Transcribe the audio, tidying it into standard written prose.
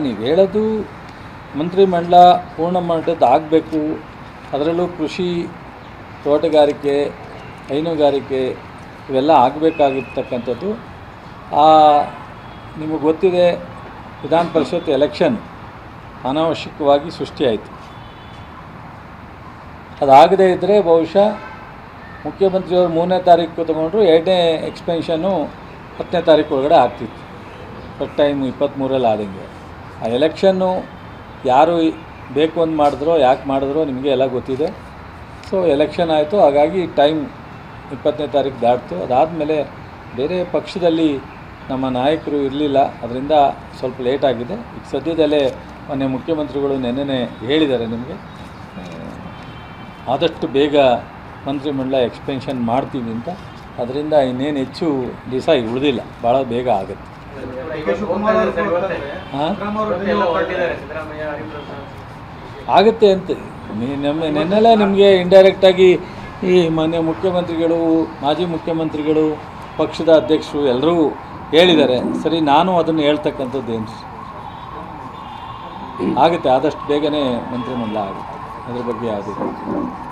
ನೀವು ಹೇಳೋದು ಮಂತ್ರಿಮಂಡಲ ಪೂರ್ಣ ಮಟ್ಟದ್ದು ಆಗಬೇಕು, ಅದರಲ್ಲೂ ಕೃಷಿ, ತೋಟಗಾರಿಕೆ, ಹೈನುಗಾರಿಕೆ ಇವೆಲ್ಲ ಆಗಬೇಕಾಗಿರ್ತಕ್ಕಂಥದ್ದು. ನಿಮಗೆ ಗೊತ್ತಿದೆ, ವಿಧಾನ ಪರಿಷತ್ ಎಲೆಕ್ಷನ್ ಅನಾವಶ್ಯಕವಾಗಿ ಸೃಷ್ಟಿಯಾಯಿತು. ಅದಾಗದೇ ಇದ್ದರೆ ಬಹುಶಃ ಮುಖ್ಯಮಂತ್ರಿಯವರು 3ನೇ ತಾರೀಕು ತೊಗೊಂಡ್ರು, 2ನೇ ಎಕ್ಸ್ಪೆನ್ಷನ್ನು 10ನೇ ತಾರೀಕು ಒಳಗಡೆ ಆಗ್ತಿತ್ತು. ಫಸ್ಟ್ ಟೈಮ್ 23ರಲ್ಲಿ ಆದಂಗೆ. ಆ ಎಲೆಕ್ಷನ್ನು ಯಾರು ಬೇಕು ಅಂತ ಮಾಡಿದ್ರೋ, ಯಾಕೆ ಮಾಡಿದ್ರೋ ನಿಮಗೆ ಎಲ್ಲ ಗೊತ್ತಿದೆ. ಸೊ ಎಲೆಕ್ಷನ್ ಆಯಿತು, ಹಾಗಾಗಿ ಟೈಮ್ 20ನೇ ತಾರೀಕು ದಾಟ್ತು. ಅದಾದಮೇಲೆ ಬೇರೆ ಪಕ್ಷದಲ್ಲಿ ನಮ್ಮ ನಾಯಕರು ಇರಲಿಲ್ಲ, ಅದರಿಂದ ಸ್ವಲ್ಪ ಲೇಟ್ ಆಗಿದೆ. ಈಗ ಸದ್ಯದಲ್ಲೇ ಮೊನ್ನೆ ಮುಖ್ಯಮಂತ್ರಿಗಳು ನೆನ್ನೆ ಹೇಳಿದ್ದಾರೆ ನಿಮಗೆ, ಆದಷ್ಟು ಬೇಗ ಮಂತ್ರಿಮಂಡಲ ಎಕ್ಸ್ಪೆನ್ಷನ್ ಮಾಡ್ತೀವಿ ಅಂತ. ಅದರಿಂದ ಇನ್ನೇನು ಹೆಚ್ಚು ದಿವಸ ಉಳಿದಿಲ್ಲ, ಭಾಳ ಬೇಗ ಆಗುತ್ತೆ. ಆಗುತ್ತೆ ಅಂತ ನೆನ್ನೆಲ್ಲ ನಿಮಗೆ ಇಂಡೈರೆಕ್ಟಾಗಿ ಈ ಮಾನ್ಯ ಮುಖ್ಯಮಂತ್ರಿಗಳು, ಮಾಜಿ ಮುಖ್ಯಮಂತ್ರಿಗಳು, ಪಕ್ಷದ ಅಧ್ಯಕ್ಷರು ಎಲ್ಲರೂ ಹೇಳಿದ್ದಾರೆ. ಸರಿ, ನಾನು ಅದನ್ನು ಹೇಳ್ತಕ್ಕಂಥದ್ದೇನು ಆಗುತ್ತೆ, ಆದಷ್ಟು ಬೇಗನೆ ಮಂತ್ರಿಮಂಡಲ ಆಗುತ್ತೆ, ಅದ್ರ ಬಗ್ಗೆ ಯಾವುದೇ